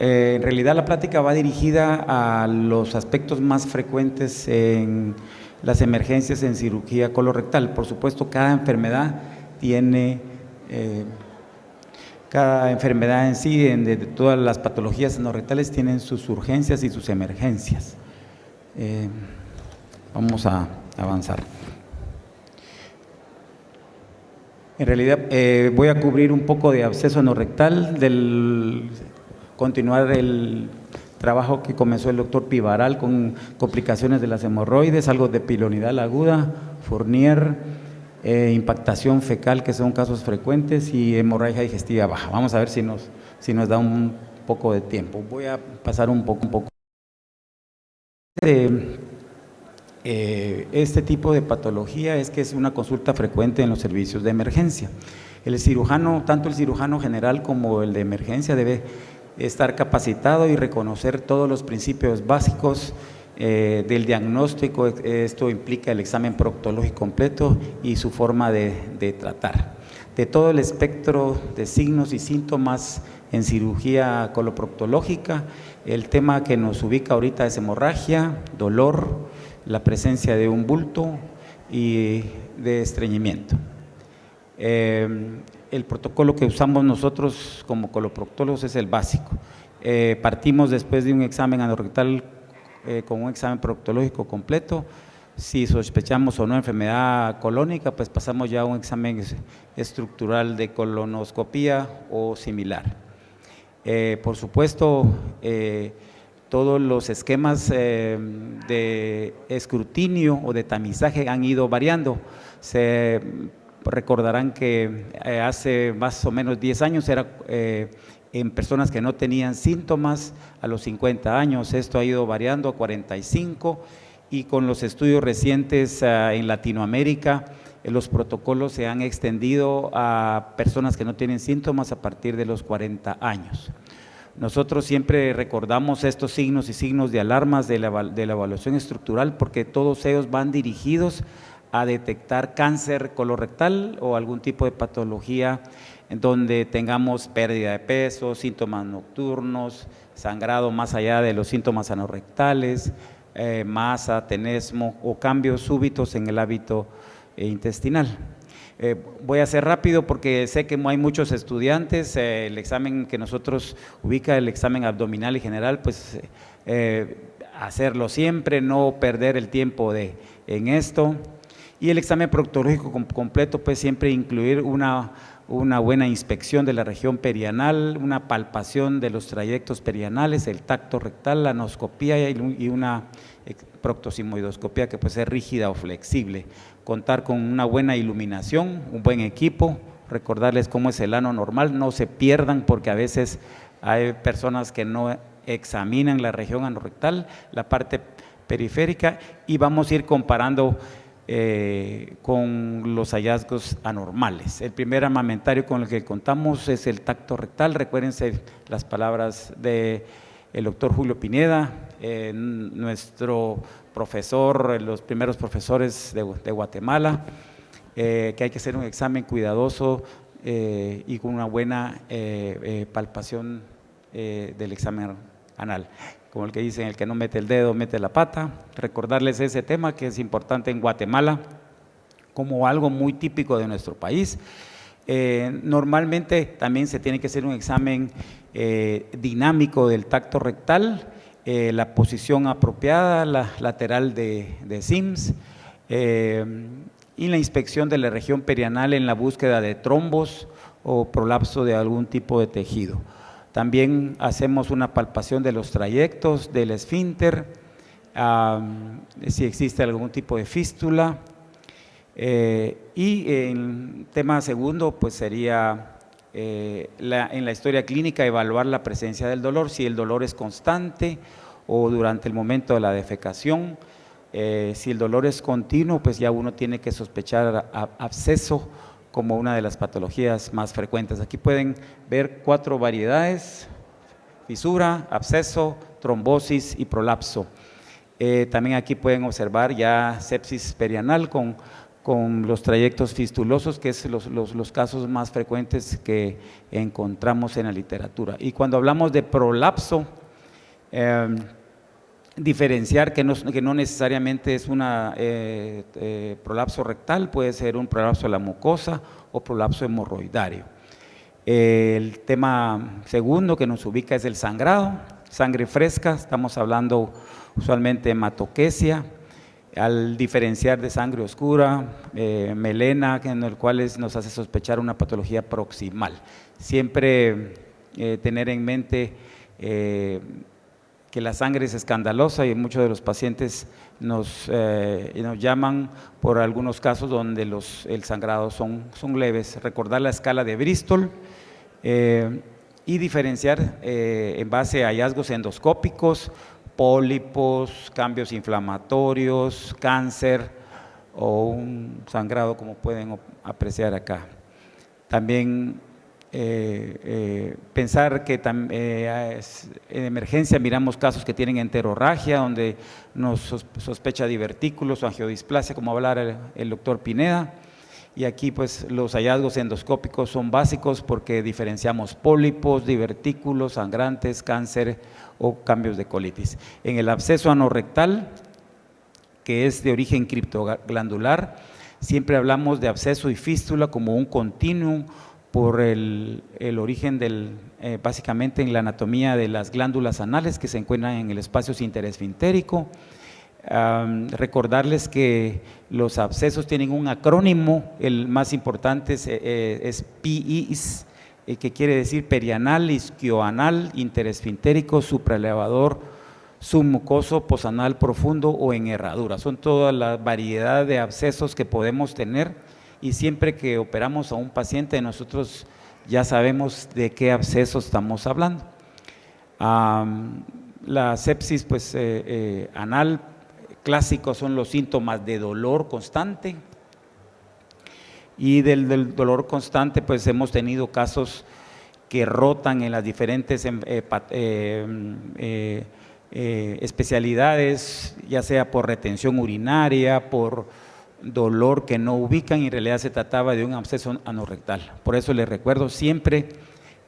En realidad la plática va dirigida a los aspectos más frecuentes en las emergencias en cirugía colorectal. Por supuesto, cada enfermedad en sí, de todas las patologías anorrectales, tienen sus urgencias y sus emergencias. Vamos a avanzar. En realidad voy a cubrir un poco de absceso anorrectal, continuar el trabajo que comenzó el doctor Pivaral con complicaciones de las hemorroides, algo de pilonidal aguda, Fournier, impactación fecal, que son casos frecuentes, y hemorragia digestiva baja. Vamos a ver si nos da un poco de tiempo. Voy a pasar un poco. Este tipo de patología es que es una consulta frecuente en los servicios de emergencia. El cirujano, tanto el cirujano general como el de emergencia, debe estar capacitado y reconocer todos los principios básicos del diagnóstico. Esto implica el examen proctológico completo y su forma de tratar. De todo el espectro de signos y síntomas en cirugía coloproctológica, el tema que nos ubica ahorita es hemorragia, dolor, la presencia de un bulto y de estreñimiento. El protocolo que usamos nosotros como coloproctólogos es el básico. Partimos después de un examen anorrectal con un examen proctológico completo. Si sospechamos o no enfermedad colónica, pues pasamos ya a un examen estructural de colonoscopía o similar. Por supuesto, todos los esquemas de escrutinio o de tamizaje han ido variando. Se recordarán que hace más o menos 10 años era en personas que no tenían síntomas a los 50 años, esto ha ido variando a 45, y con los estudios recientes en Latinoamérica, los protocolos se han extendido a personas que no tienen síntomas a partir de los 40 años. Nosotros siempre recordamos estos signos y signos de alarmas de la evaluación estructural, porque todos ellos van dirigidos a detectar cáncer colorectal o algún tipo de patología en donde tengamos pérdida de peso, síntomas nocturnos, sangrado más allá de los síntomas anorrectales, masa, tenesmo o cambios súbitos en el hábito intestinal. Voy a ser rápido porque sé que hay muchos estudiantes. El examen que nosotros ubica, el examen abdominal y general, pues hacerlo siempre, no perder el tiempo en esto. Y el examen proctológico completo, pues siempre incluir una buena inspección de la región perianal, una palpación de los trayectos perianales, el tacto rectal, la anoscopía y una proctosimoidoscopía que puede ser rígida o flexible. Contar con una buena iluminación, un buen equipo, recordarles cómo es el ano normal, no se pierdan porque a veces hay personas que no examinan la región anorrectal, la parte periférica, y vamos a ir comparando con los hallazgos anormales. El primer armamentario con el que contamos es el tacto rectal. Recuérdense las palabras del doctor Julio Pineda, nuestro profesor, los primeros profesores de Guatemala, que hay que hacer un examen cuidadoso y con una buena palpación del examen anal. Como el que dicen, el que no mete el dedo, mete la pata. Recordarles ese tema que es importante en Guatemala como algo muy típico de nuestro país. Normalmente también se tiene que hacer un examen dinámico del tacto rectal, la posición apropiada, la lateral de Sims, y la inspección de la región perianal en la búsqueda de trombos o prolapso de algún tipo de tejido. También hacemos una palpación de los trayectos del esfínter, si existe algún tipo de fístula, y el tema segundo pues sería en la historia clínica evaluar la presencia del dolor, si el dolor es constante o durante el momento de la defecación. Si el dolor es continuo, pues ya uno tiene que sospechar absceso como una de las patologías más frecuentes. Aquí pueden ver 4 variedades: fisura, absceso, trombosis y prolapso. También aquí pueden observar ya sepsis perianal con con los trayectos fistulosos, que es los casos más frecuentes que encontramos en la literatura. Y cuando hablamos de prolapso, diferenciar que no necesariamente es una prolapso rectal, puede ser un prolapso de la mucosa o prolapso hemorroidario. El tema segundo que nos ubica es el sangrado, sangre fresca, estamos hablando usualmente de hematoquesia, al diferenciar de sangre oscura, melena, en el cual nos hace sospechar una patología proximal. Siempre tener en mente que la sangre es escandalosa y muchos de los pacientes nos llaman por algunos casos donde el sangrado son leves. Recordar la escala de Bristol y diferenciar en base a hallazgos endoscópicos, pólipos, cambios inflamatorios, cáncer o un sangrado como pueden apreciar acá. También pensar que en emergencia miramos casos que tienen enterorragia, donde nos sospecha divertículos o angiodisplasia, como hablara el doctor Pineda. Y aquí pues los hallazgos endoscópicos son básicos porque diferenciamos pólipos, divertículos, sangrantes, cáncer o cambios de colitis. En el absceso anorrectal, que es de origen criptoglandular, siempre hablamos de absceso y fístula como un continuum por el origen básicamente en la anatomía de las glándulas anales que se encuentran en el espacio interesfintérico. Recordarles que los abscesos tienen un acrónimo, el más importante es PIIS, que quiere decir perianal, isquioanal, interesfintérico, supraelevador, submucoso, posanal profundo o en herradura. Son toda la variedad de abscesos que podemos tener y siempre que operamos a un paciente nosotros ya sabemos de qué abscesos estamos hablando. La sepsis pues, anal, clásicos son los síntomas de dolor constante y del dolor constante pues hemos tenido casos que rotan en las diferentes especialidades, ya sea por retención urinaria, por dolor que no ubican y en realidad se trataba de un absceso anorrectal. Por eso les recuerdo siempre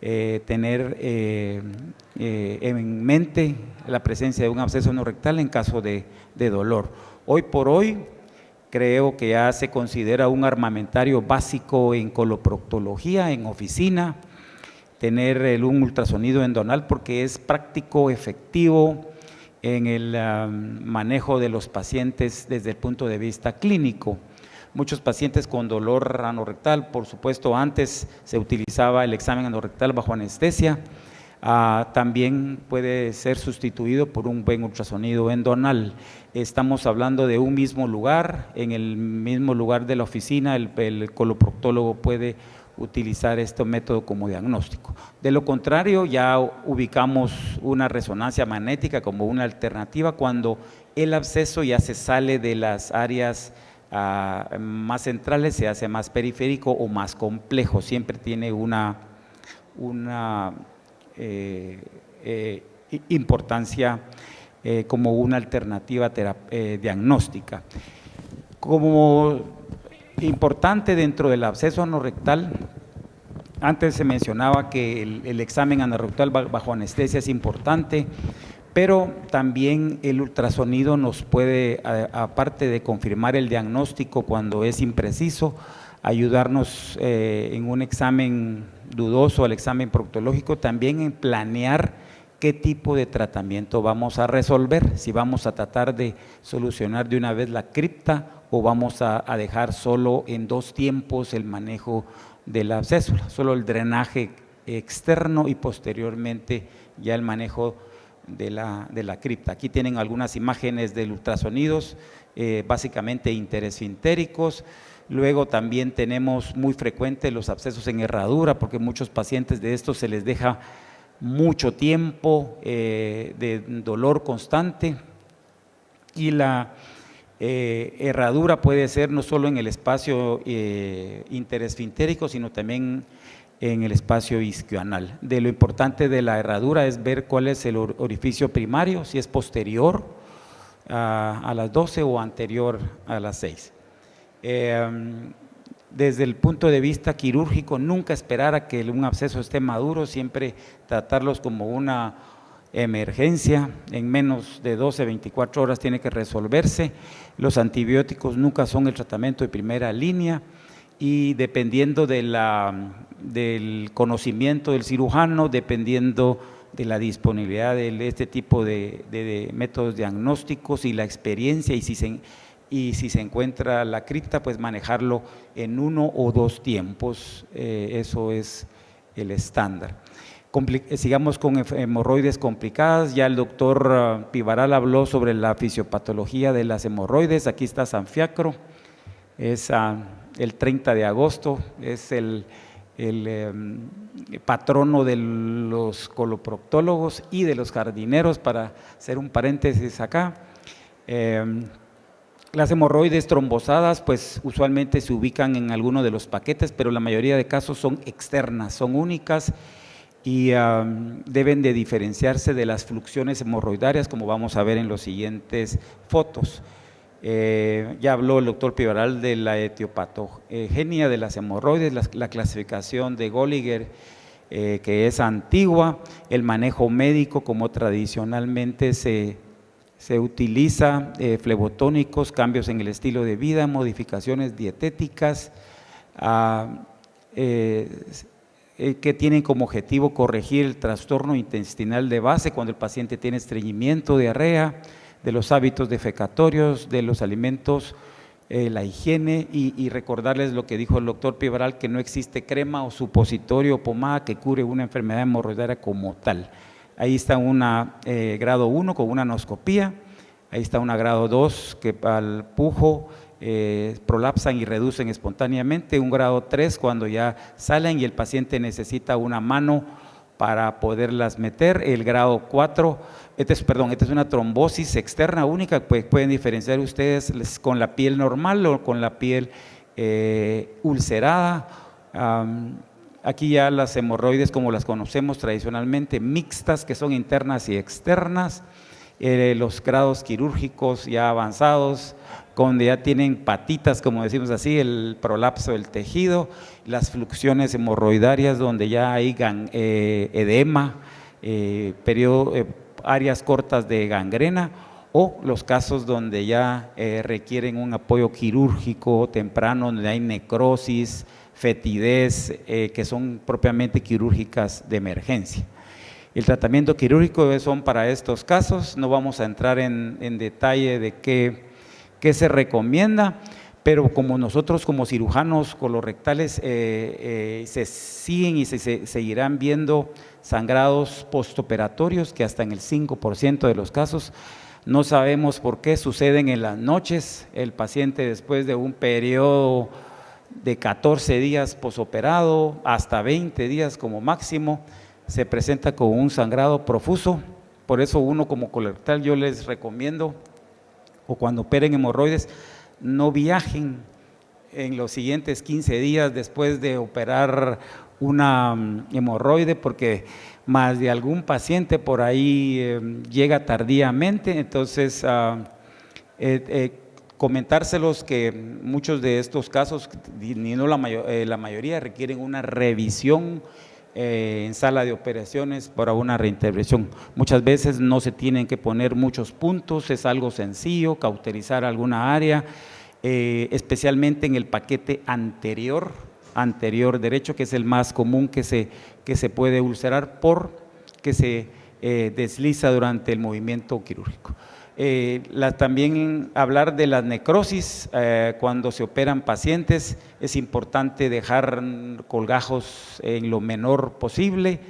tener en mente la presencia de un absceso anorrectal en caso de dolor. Hoy por hoy creo que ya se considera un armamentario básico en coloproctología, en oficina, tener un ultrasonido endonal porque es práctico, efectivo en el manejo de los pacientes desde el punto de vista clínico. Muchos pacientes con dolor anorrectal, por supuesto antes se utilizaba el examen anorrectal bajo anestesia, también puede ser sustituido por un buen ultrasonido endonal. Estamos hablando de un mismo lugar, en el mismo lugar de la oficina, el coloproctólogo puede utilizar este método como diagnóstico. De lo contrario, ya ubicamos una resonancia magnética como una alternativa cuando el absceso ya se sale de las áreas más centrales, se hace más periférico o más complejo, siempre tiene una importancia como una alternativa diagnóstica. Como importante dentro del absceso anorrectal, antes se mencionaba que el examen anorrectal bajo anestesia es importante, pero también el ultrasonido nos puede, aparte de confirmar el diagnóstico cuando es impreciso, ayudarnos en un examen dudoso, el examen proctológico, también en planear qué tipo de tratamiento vamos a resolver, si vamos a tratar de solucionar de una vez la cripta o vamos a dejar solo en 2 tiempos el manejo de la abscésula, solo el drenaje externo y posteriormente ya el manejo de la cripta. Aquí tienen algunas imágenes de ultrasonidos, básicamente interesfintéricos. Luego también tenemos muy frecuentes los abscesos en herradura, porque muchos pacientes de estos se les deja mucho tiempo de dolor constante y la herradura puede ser no solo en el espacio interesfintérico, sino también en el espacio isquioanal. De lo importante de la herradura es ver cuál es el orificio primario, si es posterior a las 12 o anterior a las 6. Desde el punto de vista quirúrgico, nunca esperar a que un absceso esté maduro, siempre tratarlos como una emergencia, en menos de 12, 24 horas tiene que resolverse. Los antibióticos nunca son el tratamiento de primera línea y dependiendo del conocimiento del cirujano, dependiendo de la disponibilidad de este tipo de métodos diagnósticos y la experiencia, y si se encuentra la cripta, pues manejarlo en 1 o 2 tiempos, eso es el estándar. Sigamos con hemorroides complicadas. Ya el doctor Pivaral habló sobre la fisiopatología de las hemorroides. Aquí está San Fiacro, es el 30 de agosto, es el patrono de los coloproctólogos y de los jardineros, para hacer un paréntesis acá. Las hemorroides trombosadas pues usualmente se ubican en alguno de los paquetes, pero la mayoría de casos son externas, son únicas y deben de diferenciarse de las fluxiones hemorroidarias, como vamos a ver en las siguientes fotos. Ya habló el doctor Pivaral de la etiopatogenia de las hemorroides, la clasificación de Golliger, que es antigua, el manejo médico como tradicionalmente se utiliza, flebotónicos, cambios en el estilo de vida, modificaciones dietéticas, que tienen como objetivo corregir el trastorno intestinal de base cuando el paciente tiene estreñimiento, diarrea, de los hábitos defecatorios, de los alimentos, la higiene, y recordarles lo que dijo el doctor Pivaral, que no existe crema o supositorio o pomada que cure una enfermedad hemorroidal como tal. Ahí está una grado 1 con una anoscopía, ahí está una grado 2 que al pujo prolapsan y reducen espontáneamente, un grado 3 cuando ya salen y el paciente necesita una mano para poderlas meter, el grado 4, esta es una trombosis externa única, pues pueden diferenciar ustedes con la piel normal o con la piel ulcerada. Aquí ya las hemorroides como las conocemos tradicionalmente, mixtas, que son internas y externas, los grados quirúrgicos ya avanzados, donde ya tienen patitas, como decimos así, el prolapso del tejido, las fluxiones hemorroidarias donde ya hay edema, áreas cortas de gangrena, o los casos donde ya requieren un apoyo quirúrgico temprano, donde hay necrosis, fetidez, que son propiamente quirúrgicas de emergencia. El tratamiento quirúrgico son para estos casos, no vamos a entrar en detalle de qué se recomienda, pero como nosotros como cirujanos colorectales se siguen y se seguirán viendo sangrados postoperatorios que hasta en el 5% de los casos. No sabemos por qué suceden en las noches. El paciente, después de un periodo de 14 días posoperado hasta 20 días como máximo, se presenta con un sangrado profuso. Por eso uno como colorectal, yo les recomiendo, o cuando operen hemorroides, no viajen en los siguientes 15 días después de operar una hemorroide, porque más de algún paciente por ahí llega tardíamente. Entonces comentárselos que muchos de estos casos, y no la mayoría, requieren una revisión en sala de operaciones para una reintervención. Muchas veces no se tienen que poner muchos puntos, es algo sencillo, cauterizar alguna área, especialmente en el paquete anterior derecho, que es el más común que se puede ulcerar porque se desliza durante el movimiento quirúrgico. También hablar de la necrosis, cuando se operan pacientes es importante dejar colgajos en lo menor posible,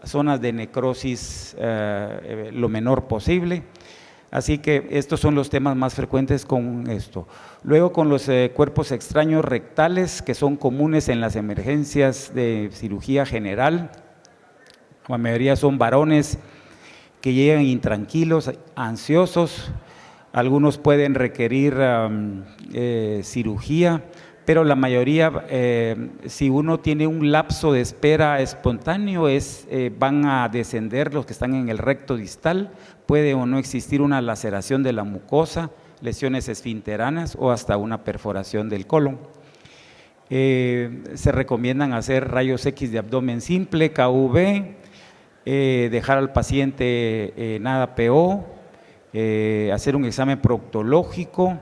zonas de necrosis lo menor posible. Así que estos son los temas más frecuentes con esto. Luego con los cuerpos extraños rectales, que son comunes en las emergencias de cirugía general. La mayoría son varones que llegan intranquilos, ansiosos, algunos pueden requerir cirugía, pero la mayoría, si uno tiene un lapso de espera espontáneo, van a descender los que están en el recto distal, puede o no existir una laceración de la mucosa, lesiones esfinteranas o hasta una perforación del colon. Se recomiendan hacer rayos X de abdomen simple, KUV, dejar al paciente nada PO, hacer un examen proctológico,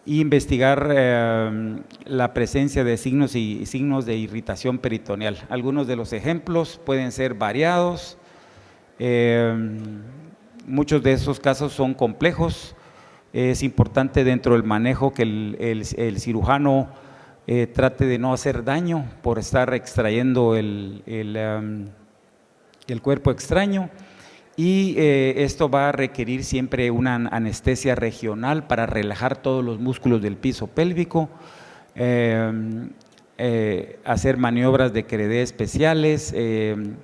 investigar la presencia de signos de irritación peritoneal. Algunos de los ejemplos pueden ser variados, muchos de esos casos son complejos. Es importante dentro del manejo que el cirujano trate de no hacer daño por estar extrayendo el cuerpo extraño, y esto va a requerir siempre una anestesia regional para relajar todos los músculos del piso pélvico, hacer maniobras de Querede especiales en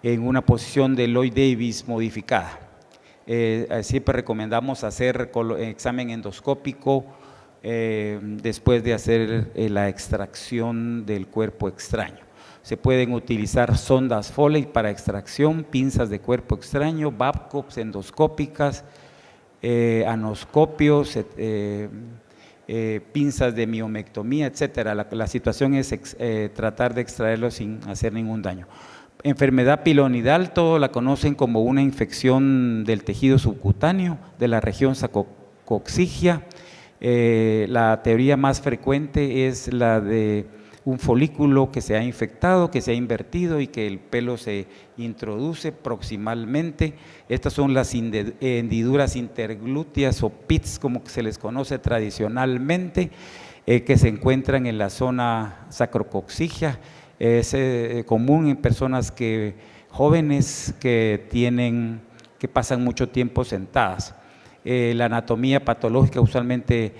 una posición de Lloyd Davis modificada. Siempre recomendamos hacer examen endoscópico después de hacer la extracción del cuerpo extraño. Se pueden utilizar sondas Foley para extracción, pinzas de cuerpo extraño, Babcocks endoscópicas, anoscopios, pinzas de miomectomía, etcétera. La situación es tratar de extraerlo sin hacer ningún daño. Enfermedad pilonidal, todos la conocen como una infección del tejido subcutáneo de la región sacrococcigia. La teoría más frecuente es la de un folículo que se ha infectado, que se ha invertido y que el pelo se introduce proximalmente. Estas son las hendiduras interglúteas o pits, como se les conoce tradicionalmente, que se encuentran en la zona sacrococcigia. Es común en personas jóvenes que pasan mucho tiempo sentadas. La anatomía patológica usualmente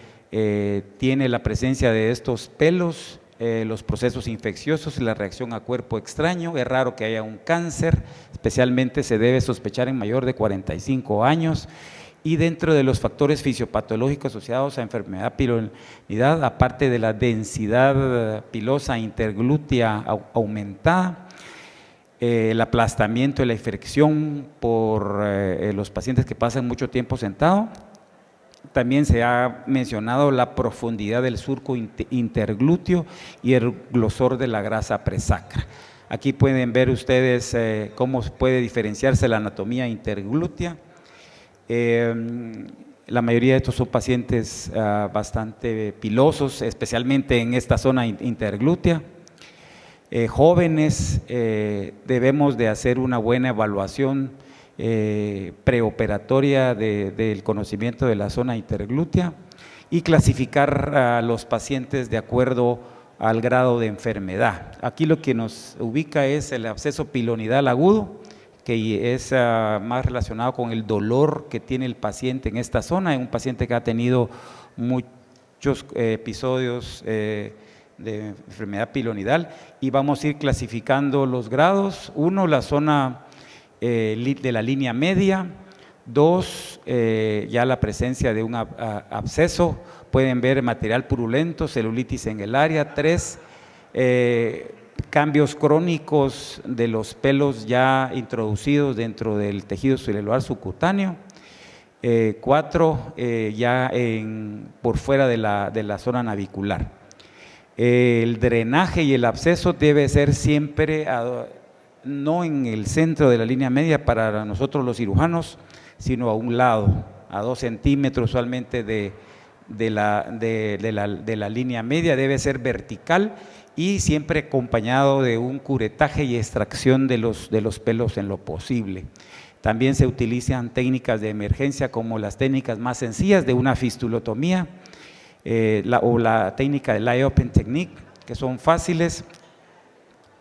tiene la presencia de estos pelos, los procesos infecciosos y la reacción a cuerpo extraño. Es raro que haya un cáncer, especialmente se debe sospechar en mayor de 45 años. Y dentro de los factores fisiopatológicos asociados a enfermedad pilonidal, aparte de la densidad pilosa interglútea aumentada, el aplastamiento y la infección por los pacientes que pasan mucho tiempo sentado. También se ha mencionado la profundidad del surco interglúteo y el grosor de la grasa presacra. Aquí pueden ver ustedes cómo puede diferenciarse la anatomía interglútea. La mayoría de estos son pacientes bastante pilosos, especialmente en esta zona interglútea. Jóvenes, debemos de hacer una buena evaluación preoperatoria del conocimiento de la zona interglútea y clasificar a los pacientes de acuerdo al grado de enfermedad. Aquí lo que nos ubica es el absceso pilonidal agudo, que es más relacionado con el dolor que tiene el paciente en esta zona, en un paciente que ha tenido muchos episodios de enfermedad pilonidal, y vamos a ir clasificando los grados. 1, la zona de la línea media. 2, ya la presencia de un absceso, pueden ver material purulento, celulitis en el área. 3, cambios crónicos de los pelos ya introducidos dentro del tejido celular subcutáneo. 4, ya por fuera de la zona navicular. El drenaje y el absceso debe ser siempre no en el centro de la línea media para nosotros los cirujanos, sino a un lado, a 2 centímetros usualmente de la línea media. Debe ser vertical y siempre acompañado de un curetaje y extracción de los pelos en lo posible. También se utilizan técnicas de emergencia como las técnicas más sencillas de una fistulotomía o la técnica de lie open technique, que son fáciles.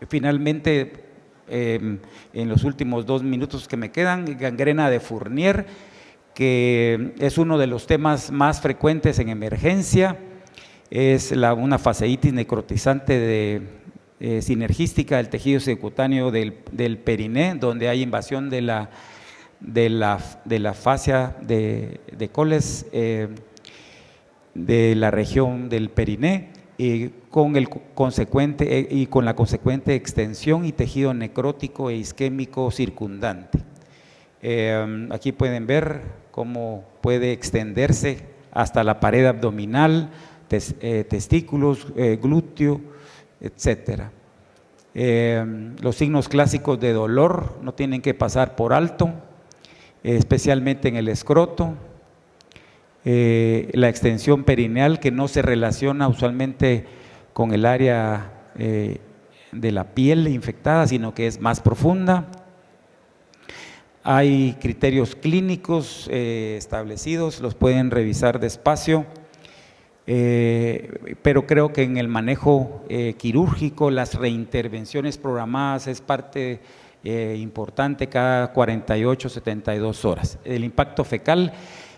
Finalmente, en los últimos 2 minutos que me quedan, gangrena de Fournier, que es uno de los temas más frecuentes en emergencia. Es una fasciitis necrotizante sinergística del tejido subcutáneo del periné, donde hay invasión de la fascia de Coles de la región del periné, con la consecuente extensión y tejido necrótico e isquémico circundante. Aquí pueden ver cómo puede extenderse hasta la pared abdominal, testículos, glúteo, etcétera. Los signos clásicos de dolor no tienen que pasar por alto, especialmente en el escroto. La extensión perineal, que no se relaciona usualmente con el área de la piel infectada, sino que es más profunda. Hay criterios clínicos establecidos, los pueden revisar despacio, pero creo que en el manejo quirúrgico, las reintervenciones programadas es parte importante cada 48, 72 horas. El impacto fecal,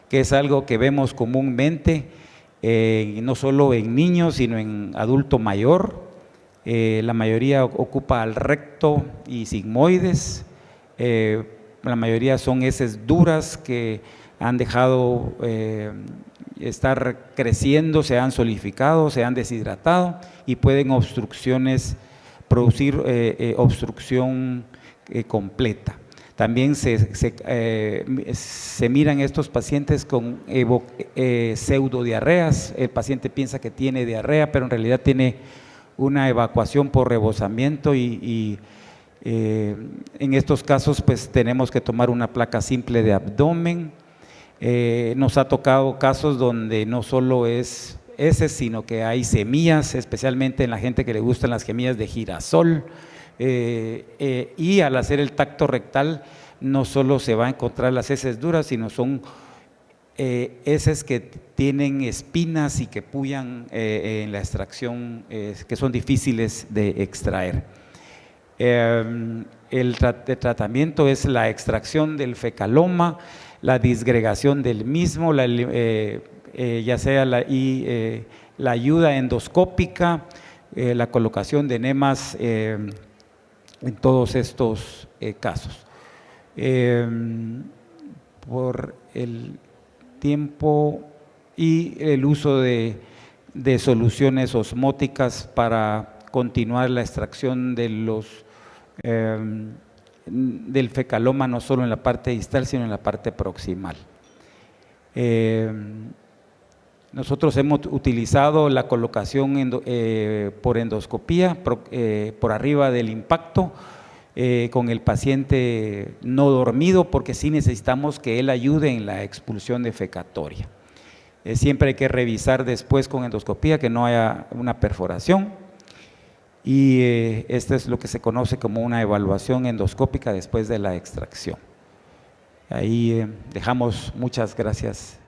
que es algo que vemos comúnmente, no solo en niños, sino en adulto mayor. La mayoría ocupa al recto y sigmoides. La mayoría son heces duras que han dejado estar creciendo, se han solidificado, se han deshidratado y pueden producir obstrucción completa. También se miran estos pacientes con pseudodiarreas. El paciente piensa que tiene diarrea, pero en realidad tiene una evacuación por rebosamiento y en estos casos pues tenemos que tomar una placa simple de abdomen. Nos ha tocado casos donde no solo es heces, sino que hay semillas, especialmente en la gente que le gustan las semillas de girasol, y al hacer el tacto rectal no solo se va a encontrar las heces duras, sino son heces que tienen espinas y que pullan en la extracción, que son difíciles de extraer. El tratamiento es la extracción del fecaloma, la disgregación del mismo, ya sea la ayuda endoscópica, la colocación de enemas en todos estos casos. Por el tiempo y el uso de soluciones osmóticas para continuar la extracción de del fecaloma, no solo en la parte distal, sino en la parte proximal. Nosotros hemos utilizado la colocación por endoscopía, por arriba del impacto, con el paciente no dormido, porque sí necesitamos que él ayude en la expulsión defecatoria. Siempre hay que revisar después con endoscopía que no haya una perforación, y esto es lo que se conoce como una evaluación endoscópica después de la extracción. Ahí dejamos, muchas gracias.